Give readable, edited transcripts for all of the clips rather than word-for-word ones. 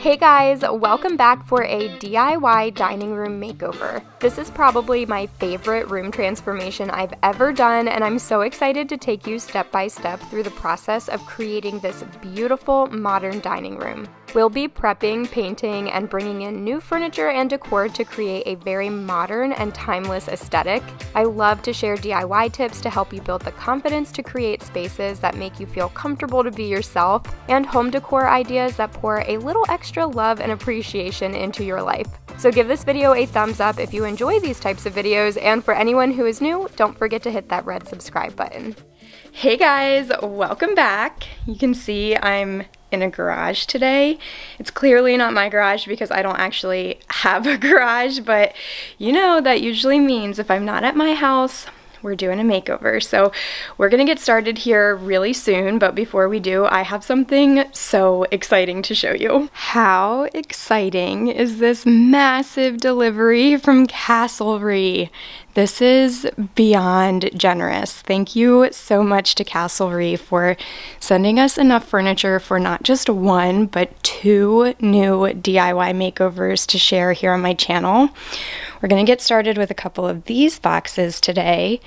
Hey guys, welcome back for a DIY dining room makeover. This is probably my favorite room transformation I've ever done, and I'm so excited to take you step by step through the process of creating this beautiful modern dining room. We'll be prepping, painting, and bringing in new furniture and decor to create a very modern and timeless aesthetic. I love to share DIY tips to help you build the confidence to create spaces that make you feel comfortable to be yourself, and home decor ideas that pour a little extra love and appreciation into your life. So give this video a thumbs up if you enjoy these types of videos, and for anyone who is new, don't forget to hit that red subscribe button. Hey guys, welcome back. You can see I'm in a garage today. It's clearly not my garage because I don't actually have a garage, but you know that usually means if I'm not at my house, we're doing a makeover. So we're gonna get started here really soon, but before we do, I have something so exciting to show you. How exciting is this massive delivery from Castlery? This is beyond generous. Thank you so much to Castlery for sending us enough furniture for not just one, but two new DIY makeovers to share here on my channel. We're gonna get started with a couple of these boxes today.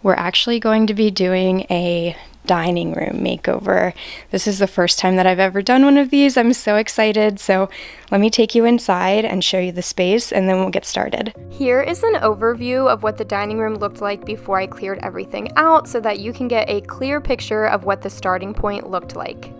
We're actually going to be doing a dining room makeover. This is the first time that I've ever done one of these. I'm so excited. So let me take you inside and show you the space, and then we'll get started. Here is an overview of what the dining room looked like before I cleared everything out so that you can get a clear picture of what the starting point looked like.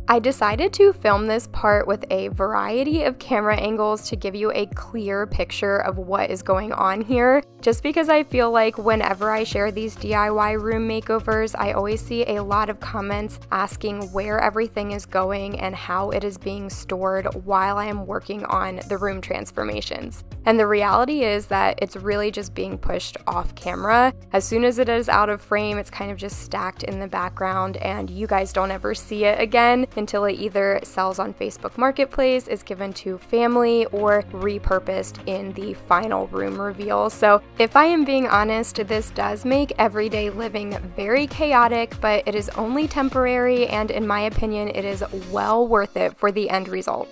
I decided to film this part with a variety of camera angles to give you a clear picture of what is going on here, just because I feel like whenever I share these DIY room makeovers, I always see a lot of comments asking where everything is going and how it is being stored while I am working on the room transformations. And the reality is that it's really just being pushed off camera. As soon as it is out of frame, it's kind of just stacked in the background, and you guys don't ever see it again until it either sells on Facebook Marketplace, is given to family, or repurposed in the final room reveal. So if I am being honest, this does make everyday living very chaotic, but it is only temporary, and in my opinion, it is well worth it for the end result.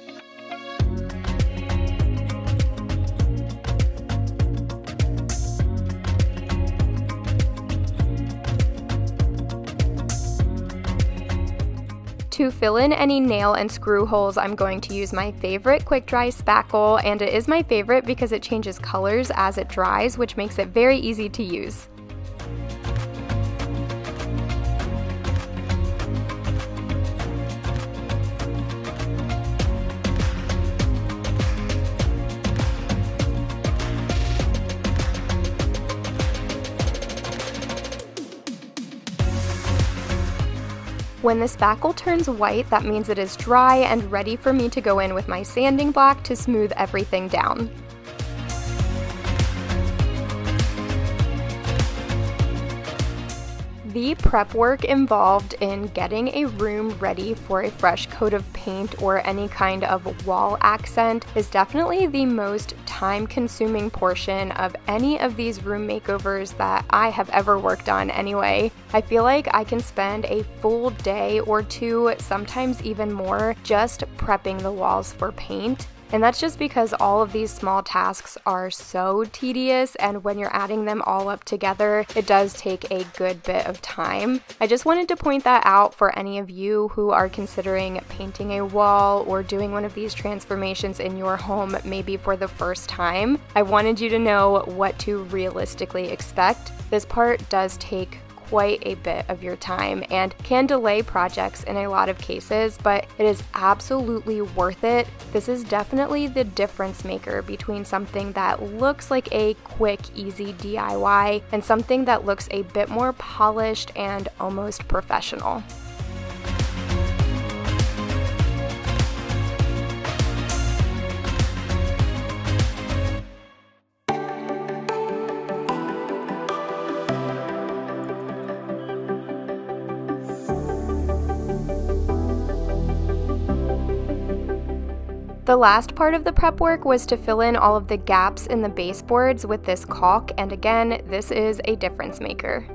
To fill in any nail and screw holes, I'm going to use my favorite quick dry spackle, and it is my favorite because it changes colors as it dries, which makes it very easy to use. When the spackle turns white, that means it is dry and ready for me to go in with my sanding block to smooth everything down. The prep work involved in getting a room ready for a fresh coat of paint or any kind of wall accent is definitely the most time-consuming portion of any of these room makeovers that I have ever worked on anyway. I feel like I can spend a full day or two, sometimes even more, just prepping the walls for paint. And that's just because all of these small tasks are so tedious, and when you're adding them all up together, it does take a good bit of time. I just wanted to point that out for any of you who are considering painting a wall or doing one of these transformations in your home, maybe for the first time. I wanted you to know what to realistically expect. This part does take quite a bit of your time and can delay projects in a lot of cases, but it is absolutely worth it. This is definitely the difference maker between something that looks like a quick, easy DIY and something that looks a bit more polished and almost professional. The last part of the prep work was to fill in all of the gaps in the baseboards with this caulk, and again, this is a difference maker.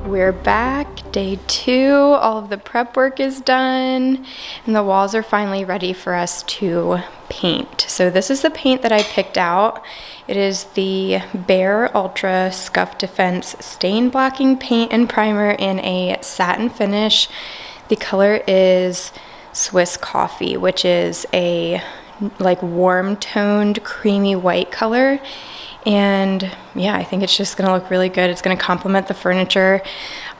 We're back, day 2, all of the prep work is done, and the walls are finally ready for us to paint. So this is the paint that I picked out. It is the Behr Ultra Scuff Defense Stain Blocking Paint and Primer in a satin finish. The color is Swiss Coffee, which is a like warm toned creamy white color. And yeah, I think it's just gonna look really good. It's gonna complement the furniture.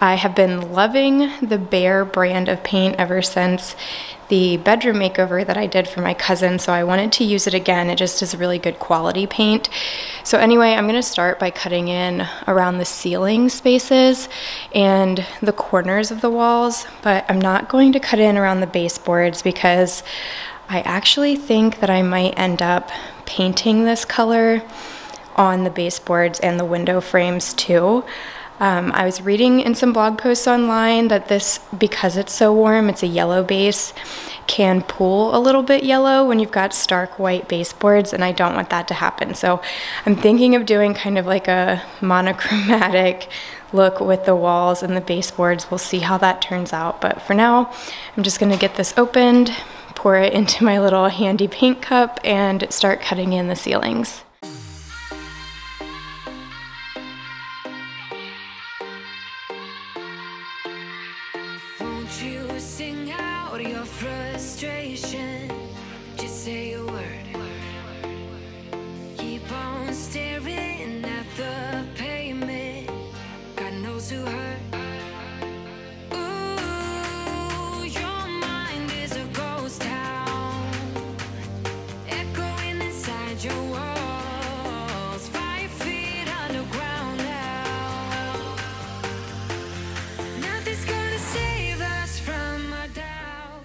I have been loving the Behr brand of paint ever since the bedroom makeover that I did for my cousin, so I wanted to use it again. It just is really good quality paint. So anyway, I'm gonna start by cutting in around the ceiling spaces and the corners of the walls, but I'm not going to cut in around the baseboards because I actually think that I might end up painting this color on the baseboards and the window frames too. I was reading in some blog posts online that this, because it's so warm, it's a yellow base, can pool a little bit yellow when you've got stark white baseboards, and I don't want that to happen. So I'm thinking of doing kind of like a monochromatic look with the walls and the baseboards. We'll see how that turns out, but for now, I'm just gonna get this opened, pour it into my little handy paint cup, and start cutting in the ceilings.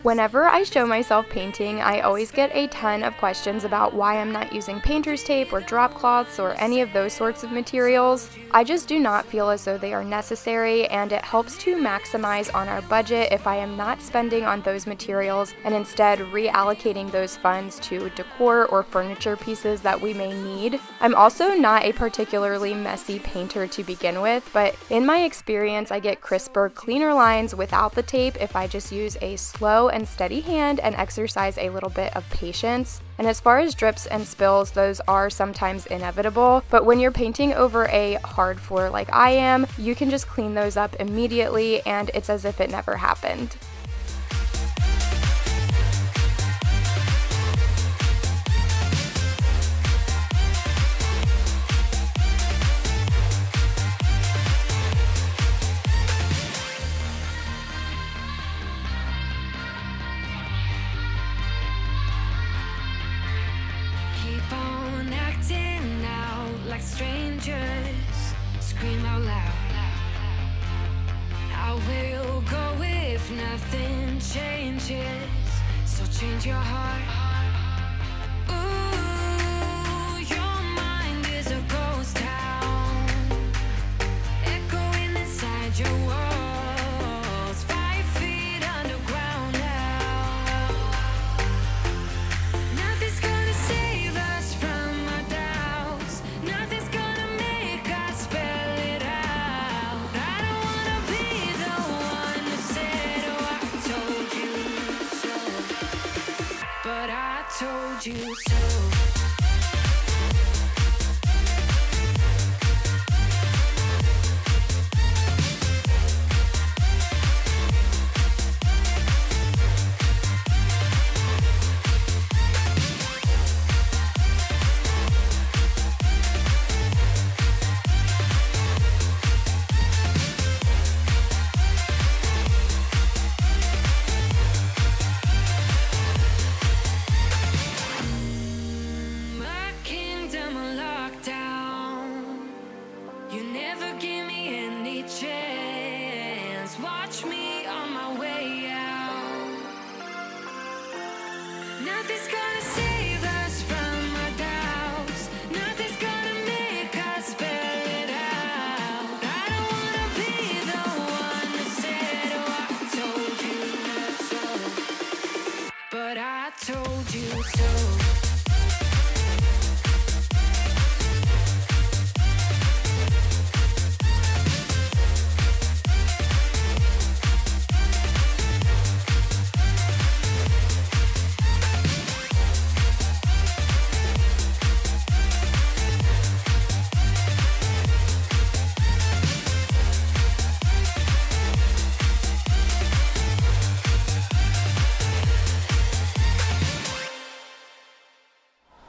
Whenever I show myself painting, I always get a ton of questions about why I'm not using painter's tape or drop cloths or any of those sorts of materials. I just do not feel as though they are necessary, and it helps to maximize on our budget if I am not spending on those materials and instead reallocating those funds to decor or furniture pieces that we may need. I'm also not a particularly messy painter to begin with, but in my experience, I get crisper, cleaner lines without the tape if I just use a slow and steady hand and exercise a little bit of patience. And as far as drips and spills, those are sometimes inevitable, but when you're painting over a hard floor like I am, you can just clean those up immediately and it's as if it never happened. Scream out loud. I will go if nothing changes. So change your heart. Ooh, your mind is a ghost town, echoing inside your walls. 5 feet underground now. Nothing's gonna save us from our doubts. Nothing's gonna make us spell it out. I don't wanna be the one who said, oh, I told you so. But I told you so. catch me on my way out. Nothing's gonna save us from our doubts. Nothing's gonna make us spell it out. I don't wanna be the one that said, oh, I told you so. But I told you so.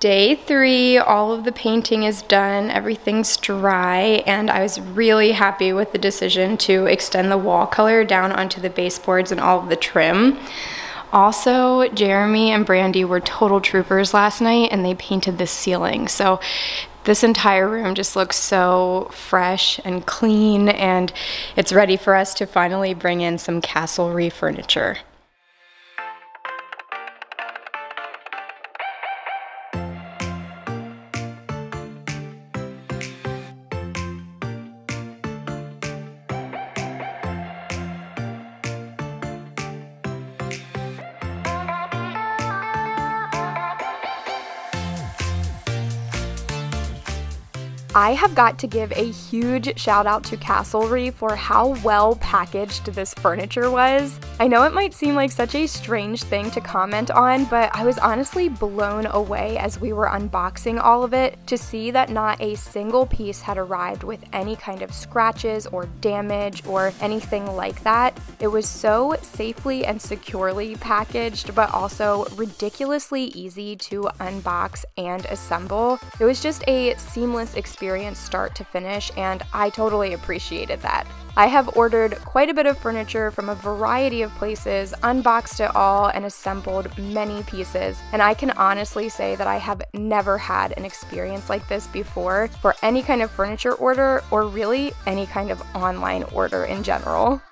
Day 3, all of the painting is done, everything's dry, and I was really happy with the decision to extend the wall color down onto the baseboards and all of the trim. Also, Jeremy and Brandy were total troopers last night and they painted the ceiling. So this entire room just looks so fresh and clean, and it's ready for us to finally bring in some Castlery furniture. I have got to give a huge shout out to Castlery for how well packaged this furniture was. I know it might seem like such a strange thing to comment on, but I was honestly blown away as we were unboxing all of it to see that not a single piece had arrived with any kind of scratches or damage or anything like that. It was so safely and securely packaged, but also ridiculously easy to unbox and assemble. It was just a seamless experience start to finish, and I totally appreciated that. I have ordered quite a bit of furniture from a variety of places, unboxed it all, and assembled many pieces, and I can honestly say that I have never had an experience like this before for any kind of furniture order, or really any kind of online order in general.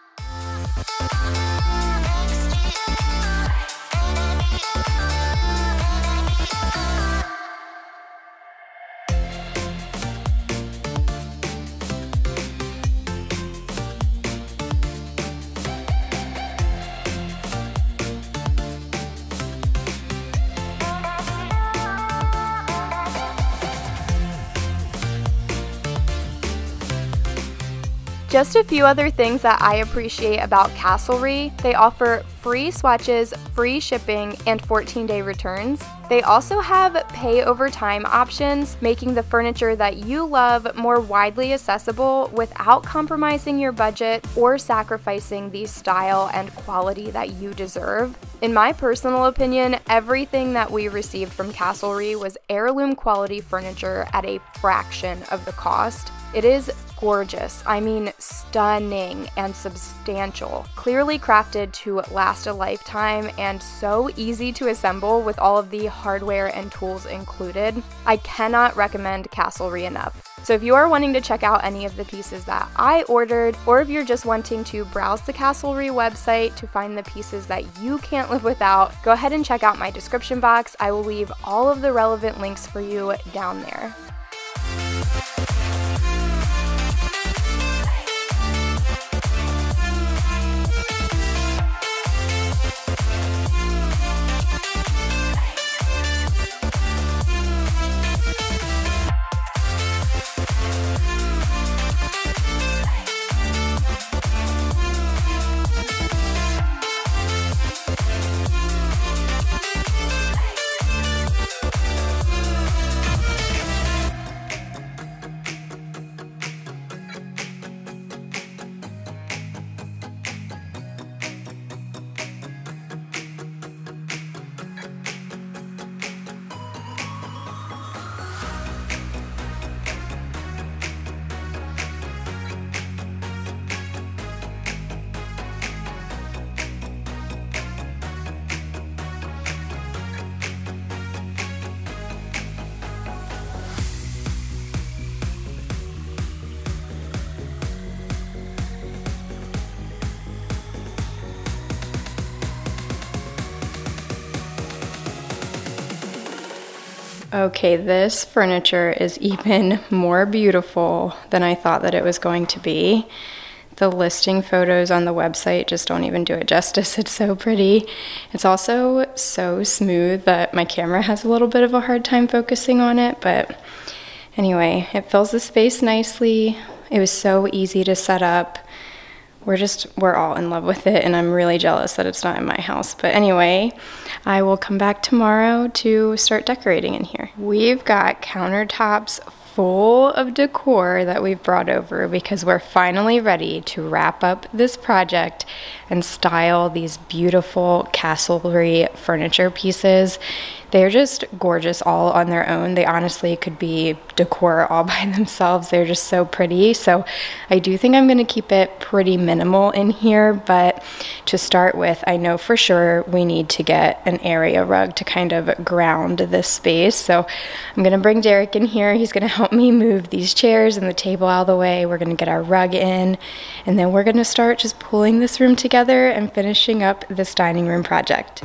Just a few other things that I appreciate about Castlery. They offer free swatches, free shipping, and 14-day returns. They also have pay over time options, making the furniture that you love more widely accessible without compromising your budget or sacrificing the style and quality that you deserve. In my personal opinion, everything that we received from Castlery was heirloom quality furniture at a fraction of the cost. It is gorgeous, I mean stunning and substantial, clearly crafted to last a lifetime, and so easy to assemble with all of the hardware and tools included. I cannot recommend Castlery enough. So if you are wanting to check out any of the pieces that I ordered, or if you're just wanting to browse the Castlery website to find the pieces that you can't live without, go ahead and check out my description box. I will leave all of the relevant links for you down there. Okay, this furniture is even more beautiful than I thought that it was going to be. The listing photos on the website just don't even do it justice. It's so pretty. It's also so smooth that my camera has a little bit of a hard time focusing on it, but anyway, it fills the space nicely. It was so easy to set up. We're all in love with it, and I'm really jealous that it's not in my house. But anyway, I will come back tomorrow to start decorating in here. We've got countertops full of decor that we've brought over because we're finally ready to wrap up this project and style these beautiful Castlery furniture pieces. They're just gorgeous all on their own. They honestly could be decor all by themselves. They're just so pretty. So I do think I'm going to keep it pretty minimal in here, but to start with, I know for sure we need to get an area rug to kind of ground this space. So I'm going to bring Derek in here. He's going to help me move these chairs and the table out of the way. We're going to get our rug in, and then we're going to start just pulling this room together and finishing up this dining room project.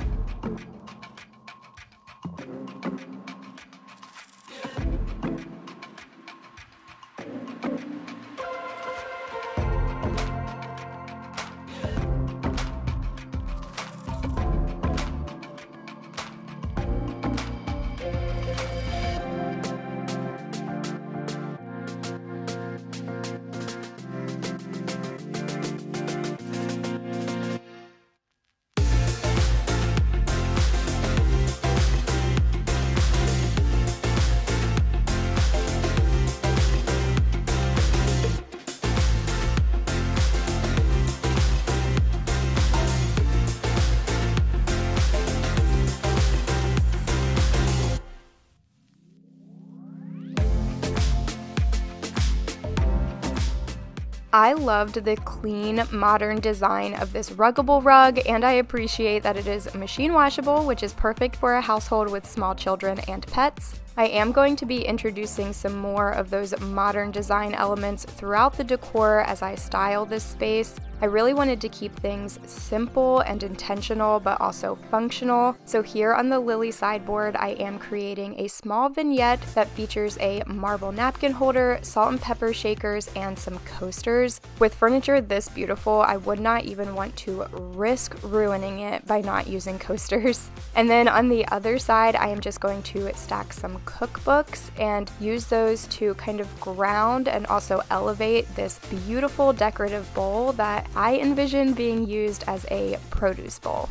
I loved the clean, modern design of this ruggable rug, and I appreciate that it is machine washable, which is perfect for a household with small children and pets. I am going to be introducing some more of those modern design elements throughout the decor as I style this space. I really wanted to keep things simple and intentional, but also functional. So here on the Lily sideboard, I am creating a small vignette that features a marble napkin holder, salt and pepper shakers, and some coasters. With furniture this beautiful, I would not even want to risk ruining it by not using coasters. And then on the other side, I am just going to stack some cookbooks and use those to kind of ground and also elevate this beautiful decorative bowl that I envision being used as a produce bowl.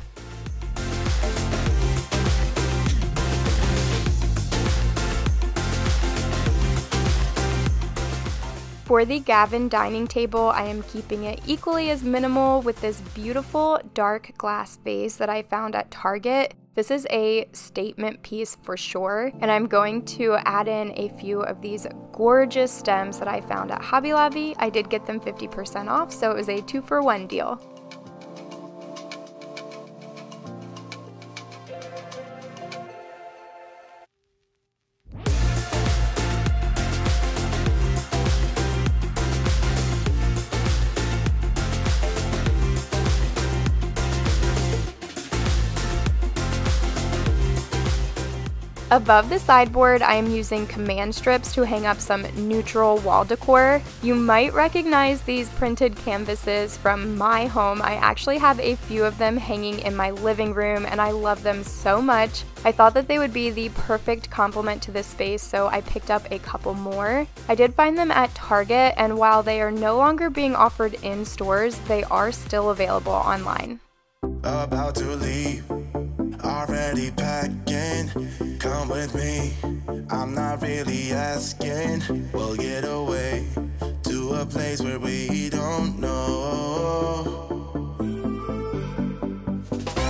For the Gavin dining table, I am keeping it equally as minimal with this beautiful dark glass vase that I found at Target. This is a statement piece for sure, and I'm going to add in a few of these gorgeous stems that I found at Hobby Lobby. I did get them 50% off, so it was a 2-for-1 deal. Above the sideboard, I am using command strips to hang up some neutral wall decor. You might recognize these printed canvases from my home. I actually have a few of them hanging in my living room, and I love them so much. I thought that they would be the perfect complement to this space, so I picked up a couple more. I did find them at Target, and while they are no longer being offered in stores, they are still available online. About to leave, already packing. Come with me, I'm not really asking. We'll get away to a place where we don't know.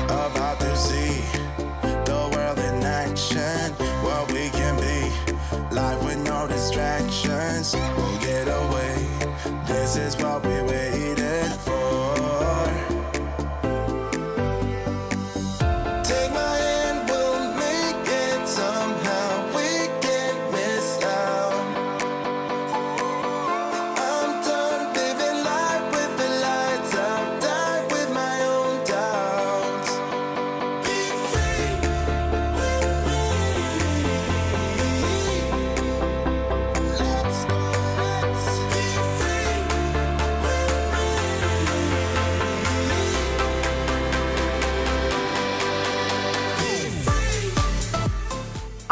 About to see the world in action, what we can be, life with no distractions. We'll get away, this is what we waited for.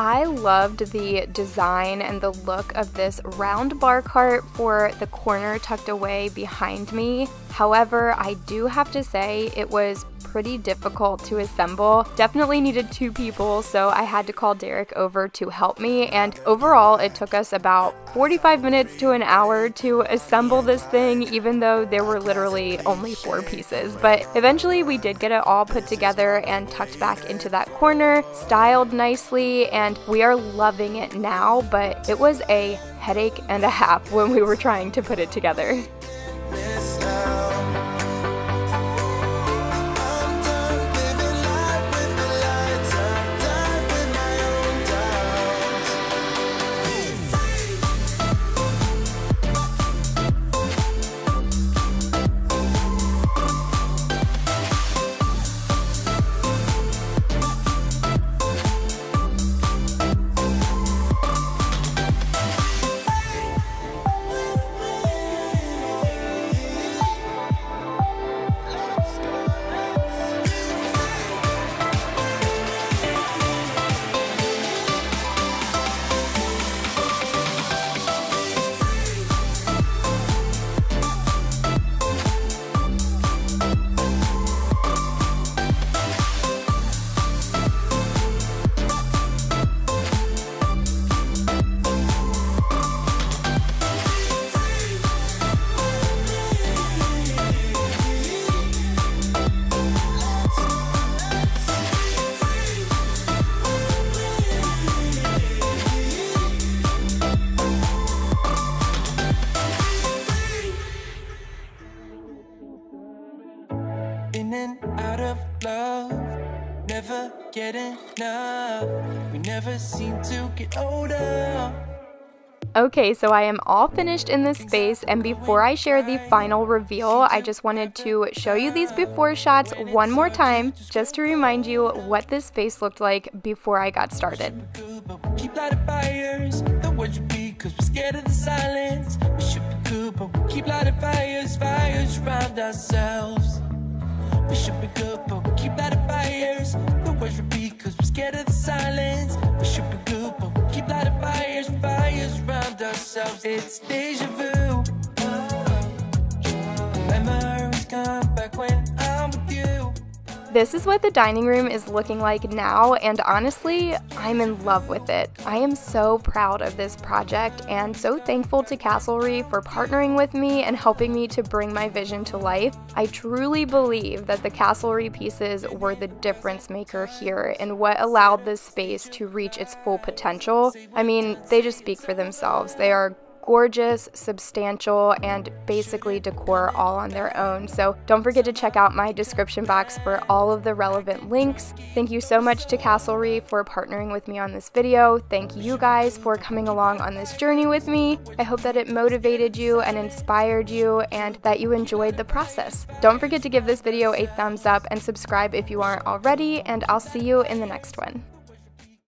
I loved the design and the look of this round bar cart for the corner tucked away behind me. However, I do have to say it was pretty difficult to assemble. Definitely needed 2 people, so I had to call Derek over to help me, and overall it took us about 45 minutes to an hour to assemble this thing, even though there were literally only 4 pieces. But eventually we did get it all put together and tucked back into that corner, styled nicely, and we are loving it now, but it was a headache and a half when we were trying to put it together. Miss now. I'm done living life with the lights. I'm done with my own doubts. In and out of love, never get enough. We never seem to get older. Okay, so I am all finished in this space, and before I share the final reveal, I just wanted to show you these before shots one more time, just to remind you what this space looked like before I got started. Good, but we keep lighting fires. The words repeat, cause we're scared of the silence. We should be good, but we keep lighting fires, fires around ourselves. We should be good, but we keep lighting fires. The words repeat, cause we're scared of the silence. We should be good, but we keep lighting fires, fires around ourselves. It's deja vu. Memories come back when I'm with you. This is what the dining room is looking like now, and honestly, I'm in love with it. I am so proud of this project and so thankful to Castlery for partnering with me and helping me to bring my vision to life. I truly believe that the Castlery pieces were the difference maker here and what allowed this space to reach its full potential. I mean, they just speak for themselves. They are gorgeous, substantial, and basically decor all on their own. So don't forget to check out my description box for all of the relevant links. Thank you so much to Castlery for partnering with me on this video. Thank you guys for coming along on this journey with me. I hope that it motivated you and inspired you and that you enjoyed the process. Don't forget to give this video a thumbs up and subscribe if you aren't already, and I'll see you in the next one.